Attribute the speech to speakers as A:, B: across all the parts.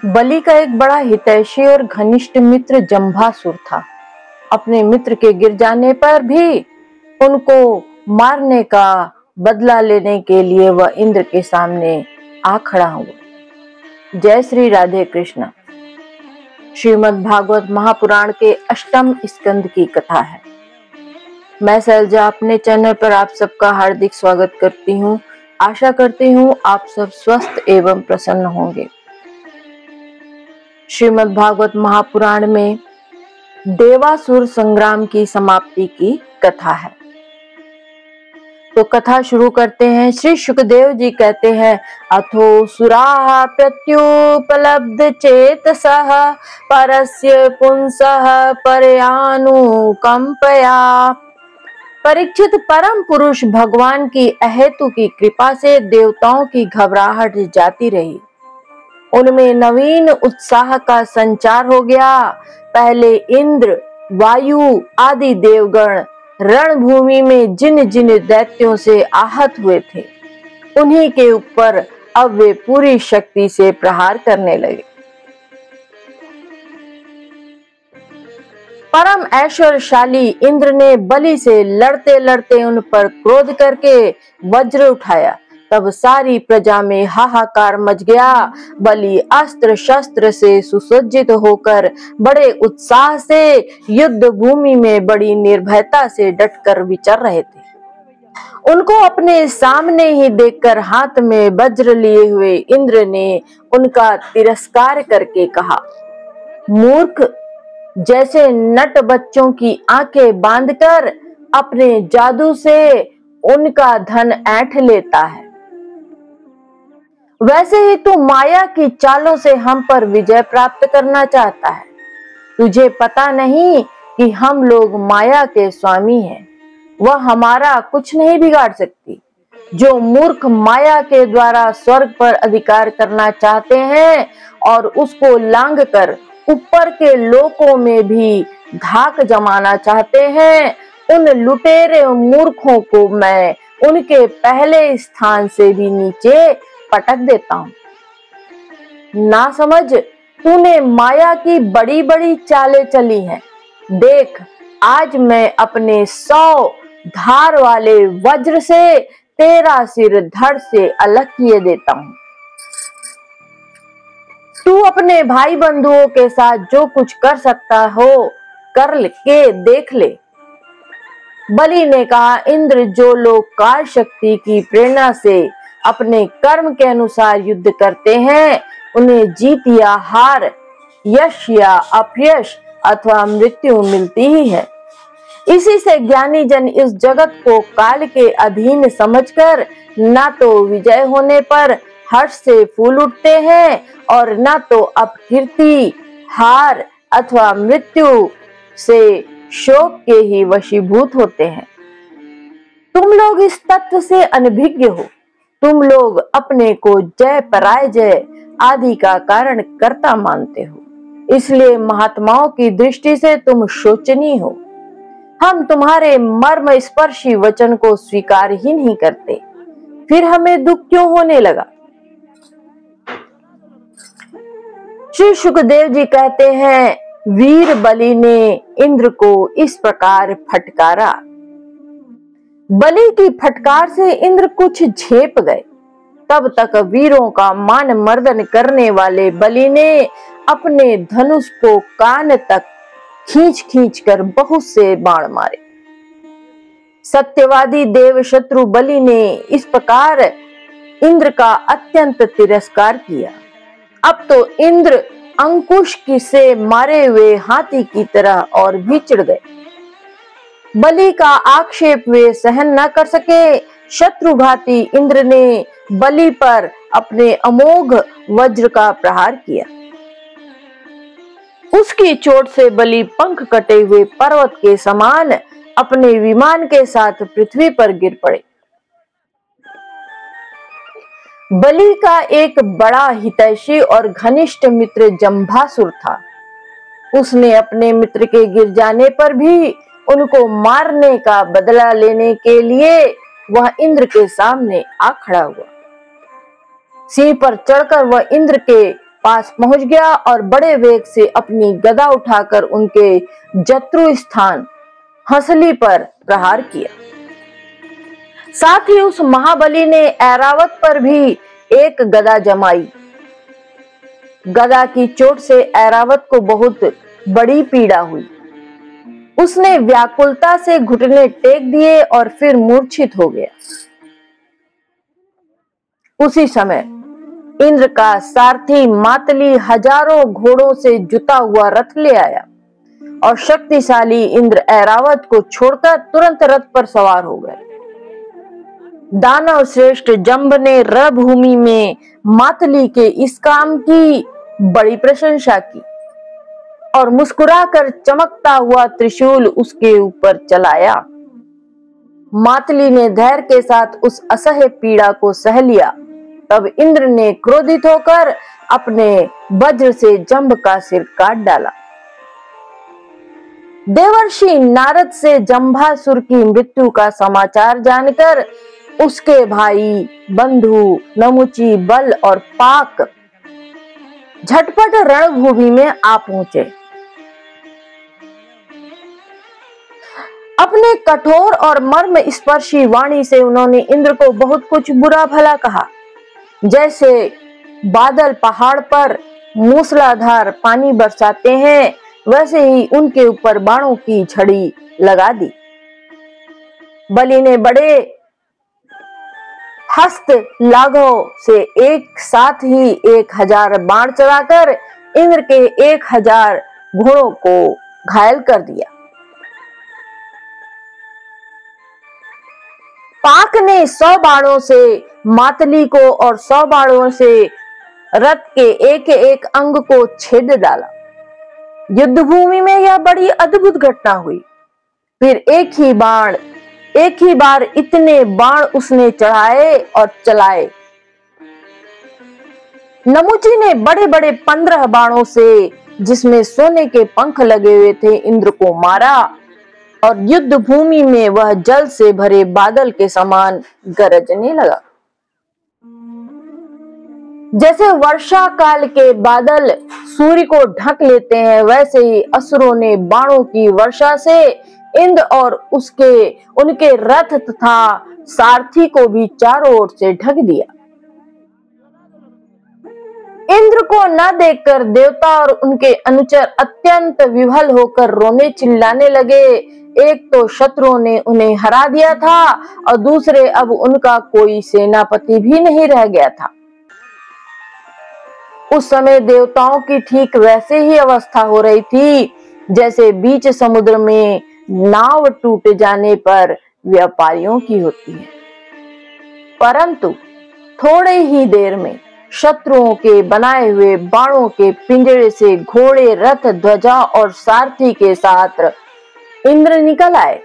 A: बलि का एक बड़ा हितैषी और घनिष्ठ मित्र जंभासुर था। अपने मित्र के गिर जाने पर भी उनको मारने का बदला लेने के लिए वह इंद्र के सामने आ खड़ा हुआ। जय श्री राधे कृष्ण। श्रीमद् भागवत महापुराण के अष्टम स्कंद की कथा है। मैं शैलजा अपने चैनल पर आप सबका हार्दिक स्वागत करती हूँ। आशा करती हूँ आप सब स्वस्थ एवं प्रसन्न होंगे। श्रीमद् भागवत महापुराण में देवासुर संग्राम की समाप्ति की कथा है। तो कथा शुरू करते हैं। श्री शुकदेव जी कहते हैं, अथो सुराः प्रत्युपलब्ध चेतसः परस्य पुंसः परयानुकंपया। परीक्षित, परम पुरुष भगवान की अहेतु की कृपा से देवताओं की घबराहट जाती रही। उनमें नवीन उत्साह का संचार हो गया। पहले इंद्र, वायु आदि देवगण रणभूमि में जिन जिन दैत्यों से आहत हुए थे, उन्हीं के ऊपर अब वे पूरी शक्ति से प्रहार करने लगे। परम ऐश्वर्यशाली इंद्र ने बलि से लड़ते लड़ते उन पर क्रोध करके वज्र उठाया। तब सारी प्रजा में हाहाकार मच गया। बलि अस्त्र शस्त्र से सुसज्जित होकर बड़े उत्साह से युद्ध भूमि में बड़ी निर्भयता से डटकर विचर रहे थे। उनको अपने सामने ही देखकर हाथ में वज्र लिए हुए इंद्र ने उनका तिरस्कार करके कहा, मूर्ख, जैसे नट बच्चों की आंखें बांधकर अपने जादू से उनका धन ऐंठ लेता है, वैसे ही तू माया की चालों से हम पर विजय प्राप्त करना चाहता है। तुझे पता नहीं कि हम लोग माया के स्वामी हैं, वह हमारा कुछ नहीं बिगाड़ सकती। जो मूर्ख माया के द्वारा स्वर्ग पर अधिकार करना चाहते हैं और उसको लांग कर ऊपर के लोकों में भी धाक जमाना चाहते हैं, उन लुटेरे मूर्खों को मैं उनके पहले स्थान से भी नीचे पटक देता हूं। ना समझ, तूने माया की बड़ी बड़ी चालें चली हैं। देख, आज मैं अपने 100 धार वाले वज्र से तेरा सिर धड़ से अलग किए देता हूं। तू अपने भाई बंधुओं के साथ जो कुछ कर सकता हो कर के देख ले। बलि ने कहा, इंद्र, जो लोग काल शक्ति की प्रेरणा से अपने कर्म के अनुसार युद्ध करते हैं, उन्हें जीत या हार, यश या अपयश अथवा मृत्यु मिलती ही है। इसी से ज्ञानी जन इस जगत को काल के अधीन समझकर ना तो विजय होने पर हर्ष से फूल उठते हैं और ना तो अपकीर्ति, हार अथवा मृत्यु से शोक के ही वशीभूत होते हैं। तुम लोग इस तत्व से अनभिज्ञ हो। तुम लोग अपने को जय पराजय आदि का कारण कर्ता मानते हो, इसलिए महात्माओं की दृष्टि से तुम शोचनीय हो। हम तुम्हारे मर्म स्पर्शी वचन को स्वीकार ही नहीं करते, फिर हमें दुख क्यों होने लगा। श्री शुकदेव जी कहते हैं, वीर बलि ने इंद्र को इस प्रकार फटकारा। बलि की फटकार से इंद्र कुछ झेप गए। तब तक वीरों का मान मर्दन करने वाले बलि ने अपने धनुष को कान तक खींच खींच कर बहुत से बाण मारे। सत्यवादी देव शत्रु बलि ने इस प्रकार इंद्र का अत्यंत तिरस्कार किया। अब तो इंद्र अंकुश से मारे हुए हाथी की तरह और भी चिढ़ गए। बलि का आक्षेप वे सहन न कर सके। शत्रुघाती इंद्र ने बलि पर अपने अमोघ वज्र का प्रहार किया। उसकी चोट से बलि पंख कटे हुए पर्वत के समान अपने विमान के साथ पृथ्वी पर गिर पड़े। बलि का एक बड़ा हितैषी और घनिष्ठ मित्र जंभासुर था। उसने अपने मित्र के गिर जाने पर भी उनको मारने का बदला लेने के लिए वह इंद्र के सामने आ खड़ा हुआ। सिंह पर चढ़कर वह इंद्र के पास पहुंच गया और बड़े वेग से अपनी गदा उठाकर उनके जत्रु स्थान हंसली पर प्रहार किया। साथ ही उस महाबली ने ऐरावत पर भी एक गदा जमाई। गदा की चोट से ऐरावत को बहुत बड़ी पीड़ा हुई। उसने व्याकुलता से घुटने टेक दिए और फिर मूर्छित हो गया। उसी समय इंद्र का सारथी मातली हजारों घोड़ों से जुता हुआ रथ ले आया और शक्तिशाली इंद्र ऐरावत को छोड़कर तुरंत रथ पर सवार हो गए। दानव श्रेष्ठ जंब ने रणभूमि में मातली के इस काम की बड़ी प्रशंसा की और मुस्कुराकर चमकता हुआ त्रिशूल उसके ऊपर चलाया। मातली ने धैर्य के साथ उस असह्य पीड़ा को सह लिया। तब इंद्र ने क्रोधित होकर अपने वज्र से जंब का सिर काट डाला। देवर्षि नारद से जंभासुर की मृत्यु का समाचार जानकर उसके भाई बंधु नमुची बल और पाक झटपट रणभूमि में आ पहुंचे। अपने कठोर और मर्म स्पर्शी वाणी से उन्होंने इंद्र को बहुत कुछ बुरा भला कहा। जैसे बादल पहाड़ पर मूसलाधार पानी बरसाते हैं, वैसे ही उनके ऊपर बाणों की झड़ी लगा दी। बलि ने बड़े हस्त लाघव से एक साथ ही 1000 बाण चलाकर इंद्र के 1000 घोड़ों को घायल कर दिया। पाक ने 100 बाणों से मातली को और 100 बाणों से रथ के एक एक अंग को छेद डाला। युद्ध भूमि में यह बड़ी अद्भुत घटना हुई। फिर एक ही बार इतने बाण उसने चढ़ाए और चलाए। नमुची ने बड़े बड़े 15 बाणों से, जिसमें सोने के पंख लगे हुए थे, इंद्र को मारा और युद्ध भूमि में वह जल से भरे बादल के समान गरजने लगा। जैसे वर्षा काल के बादल सूर्य को ढक लेते हैं, वैसे ही असुरों ने बाणों की वर्षा से इंद्र और उनके रथ तथा सारथी को भी चारों ओर से ढक दिया। इंद्र को न देखकर देवता और उनके अनुचर अत्यंत विह्वल होकर रोने चिल्लाने लगे। एक तो शत्रुओं ने उन्हें हरा दिया था और दूसरे अब उनका कोई सेनापति भी नहीं रह गया था। उस समय देवताओं की ठीक वैसे ही अवस्था हो रही थी जैसे बीच समुद्र में नाव टूट जाने पर व्यापारियों की होती है। परंतु थोड़े ही देर में शत्रुओं के बनाए हुए बाणों के पिंजरे से घोड़े, रथ, ध्वजा और सारथी के साथ इंद्र निकल आए।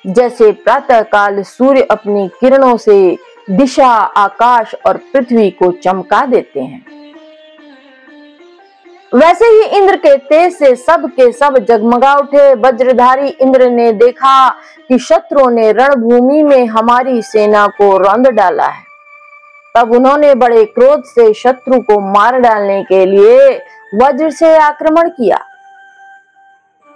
A: जैसे प्रातःकाल सूर्य अपनी किरणों से दिशा, आकाश और पृथ्वी को चमका देते हैं, वैसे ही इंद्र के तेज से सब के सब जगमगा उठे। वज्रधारी इंद्र ने देखा कि शत्रुओं ने रणभूमि में हमारी सेना को रौंद डाला है। तब उन्होंने बड़े क्रोध से शत्रु को मार डालने के लिए वज्र से आक्रमण किया।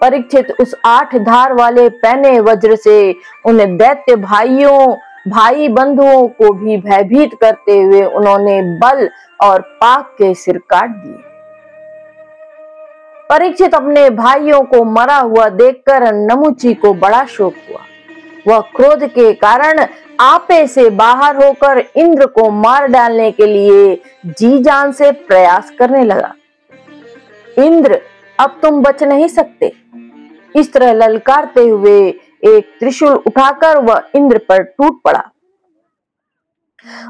A: परीक्षित उस 8 धार वाले पैने वज्र से उन दैत्य भाई बंधुओं को भी भयभीत करते हुए उन्होंने बल और पाक के सिर काट दिए। परीक्षित अपने भाइयों को मरा हुआ देखकर नमुची को बड़ा शोक हुआ। वह क्रोध के कारण आपे से बाहर होकर इंद्र को मार डालने के लिए जी जान से प्रयास करने लगा। इंद्र, अब तुम बच नहीं सकते। इस तरह ललकारते हुए एक त्रिशूल उठाकर वह इंद्र पर टूट पड़ा।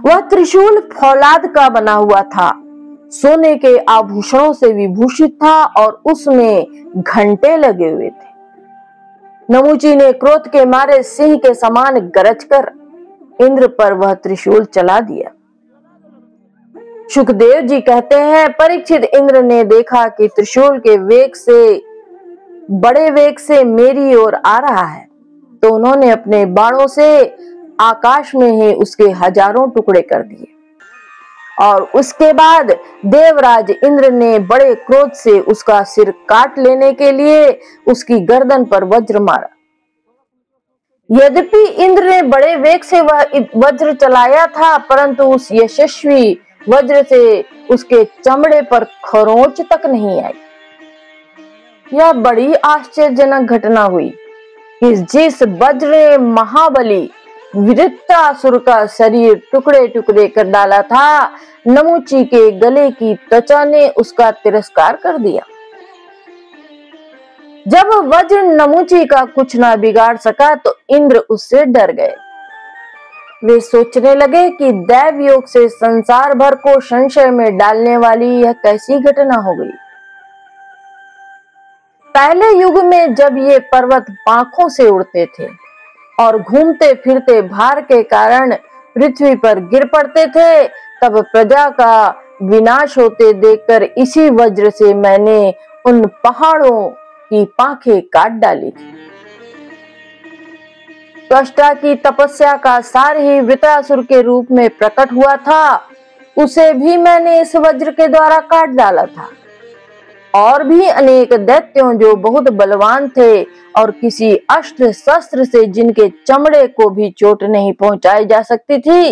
A: वह त्रिशूल फौलाद का बना हुआ था, सोने के आभूषणों से विभूषित था और उसमें घंटे लगे हुए थे। नमुची ने क्रोध के मारे सिंह के समान गरजकर इंद्र पर वह त्रिशूल चला दिया। सुखदेव जी कहते हैं, परीक्षित इंद्र ने देखा कि त्रिशूल के बड़े वेग से मेरी ओर आ रहा है, तो उन्होंने अपने बाणों से आकाश में ही उसके हजारों टुकड़े कर दिए और उसके बाद देवराज इंद्र ने बड़े क्रोध से उसका सिर काट लेने के लिए उसकी गर्दन पर वज्र मारा। यद्यपि इंद्र ने बड़े वेग से वह वज्र चलाया था, परंतु उस यशस्वी वज्र से उसके चमड़े पर खरोंच तक नहीं आई। यह बड़ी आश्चर्यजनक घटना हुई कि जिस वज्र ने महाबली वृत्रासुर का शरीर टुकड़े टुकड़े कर डाला था, नमुची के गले की त्वचा ने उसका तिरस्कार कर दिया। जब वज्र नमुची का कुछ ना बिगाड़ सका तो इंद्र उससे डर गए। वे सोचने लगे कि दैव योग से संसार भर को संशय में डालने वाली यह कैसी घटना हो गई। पहले युग में जब ये पर्वत पांखों से उड़ते थे और घूमते फिरते भार के कारण पृथ्वी पर गिर पड़ते थे, तब प्रजा का विनाश होते देखकर इसी वज्र से मैंने उन पहाड़ों की पांखें काट डाली थी। त्वष्टा की तपस्या का सार ही वृत्रासुर के रूप में प्रकट हुआ था, उसे भी मैंने इस वज्र के द्वारा काट डाला था। और भी अनेक दैत्यों जो बहुत बलवान थे और किसी अस्त्र शस्त्र से जिनके चमड़े को भी चोट नहीं पहुंचाई जा सकती थी,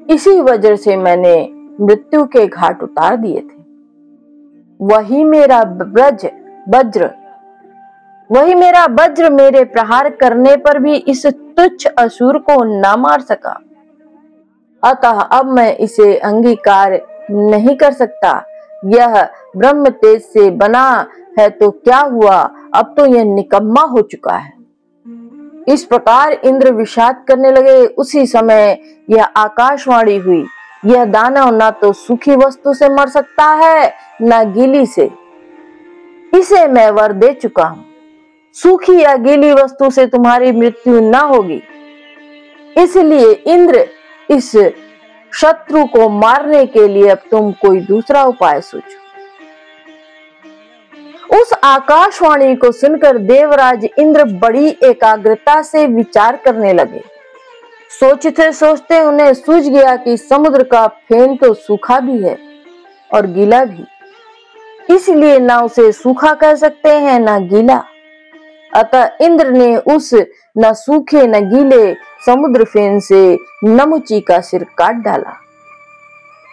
A: इसी वज्र से मैंने मृत्यु के घाट उतार दिए थे। वही मेरा वज्र मेरे प्रहार करने पर भी इस तुच्छ असुर को न मार सका। अतः अब मैं इसे अंगीकार नहीं कर सकता। यह ब्रह्म तेज से बना है तो क्या हुआ, अब तो यह निकम्मा हो चुका है। इस प्रकार इंद्र विषाद करने लगे। उसी समय यह आकाशवाणी हुई, यह दानव न तो सूखी वस्तु से मर सकता है न गीली से। इसे मैं वर दे चुका हूं, सूखी या गीली वस्तु से तुम्हारी मृत्यु न होगी। इसलिए इंद्र, इस शत्रु को मारने के लिए अब तुम कोई दूसरा उपाय सोचो। उस आकाशवाणी को सुनकर देवराज इंद्र बड़ी एकाग्रता से विचार करने लगे। सोचते सोचते उन्हें सूझ गया कि समुद्र का फेन तो सूखा भी है और गीला भी, इसलिए ना उसे सूखा कह सकते हैं ना गीला। अतः इंद्र ने उस न सूखे न गीले समुद्र फेन से नमुची का सिर काट डाला।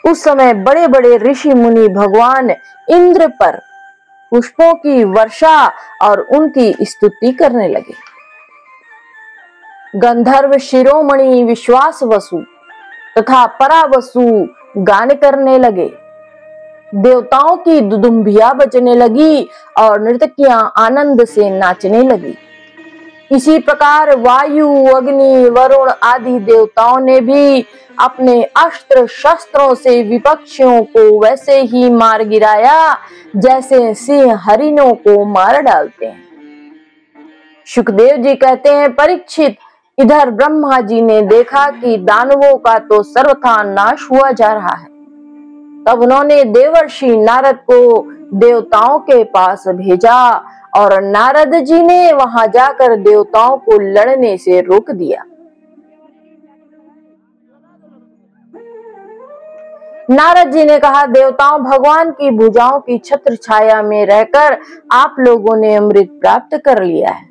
A: उस समय बड़े बड़े ऋषि मुनि भगवान इंद्र पर पुष्पों की वर्षा और उनकी स्तुति करने लगे। गंधर्व शिरोमणि विश्वास वसु तथा परावसु गान करने लगे। देवताओं की दुदुम्बियां बजने लगी और नर्तकियां आनंद से नाचने लगी। इसी प्रकार वायु, अग्नि, वरुण आदि देवताओं ने भी अपने अस्त्र शस्त्रों से विपक्षियों को वैसे ही मार गिराया जैसे सिंह हरिणों को मार डालते हैं। शुकदेव जी कहते हैं, परीक्षित, इधर ब्रह्मा जी ने देखा कि दानवों का तो सर्वथा नाश हुआ जा रहा है। तब उन्होंने देवर्षि नारद को देवताओं के पास भेजा और नारद जी ने वहां जाकर देवताओं को लड़ने से रोक दिया। नारद जी ने कहा, देवताओं, भगवान की भुजाओं की छत्र छाया में रहकर आप लोगों ने अमृत प्राप्त कर लिया है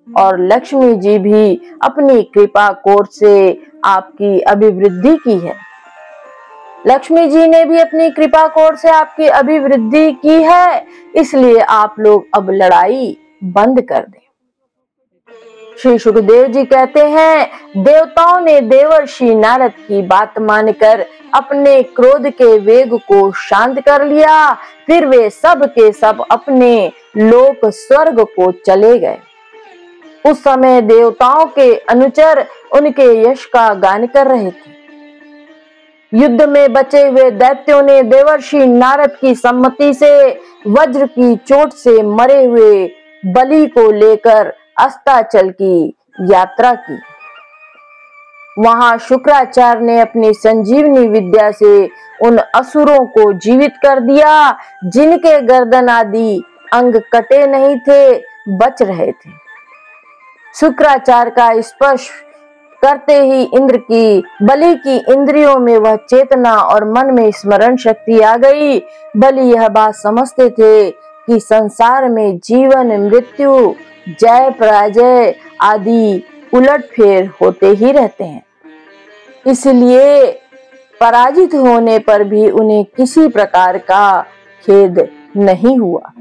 A: और लक्ष्मी जी भी अपनी कृपा कोर से आपकी अभिवृद्धि की है। लक्ष्मी जी ने भी अपनी कृपा कोर से आपकी अभिवृद्धि की है, इसलिए आप लोग अब लड़ाई बंद कर दें। श्री सुखदेव जी कहते हैं, देवताओं ने देवर्षि नारद की बात मानकर अपने क्रोध के वेग को शांत कर लिया। फिर वे सब के सब अपने लोक स्वर्ग को चले गए। उस समय देवताओं के अनुचर उनके यश का गान कर रहे थे। युद्ध में बचे हुए दैत्यों ने देवर्षि नारद की सम्मति से वज्र की चोट से मरे हुए बलि को लेकर अस्ताचल की यात्रा की। वहां शुक्राचार्य ने अपनी संजीवनी विद्या से उन असुरों को जीवित कर दिया जिनके गर्दन आदि अंग कटे नहीं थे, बच रहे थे। शुक्राचार्य का स्पर्श करते ही बलि की इंद्रियों में वह चेतना और मन में स्मरण शक्ति आ गई। बलि यह बात समझते थे कि संसार में जीवन मृत्यु जय पराजय आदि उलटफेर होते ही रहते हैं, इसलिए पराजित होने पर भी उन्हें किसी प्रकार का खेद नहीं हुआ।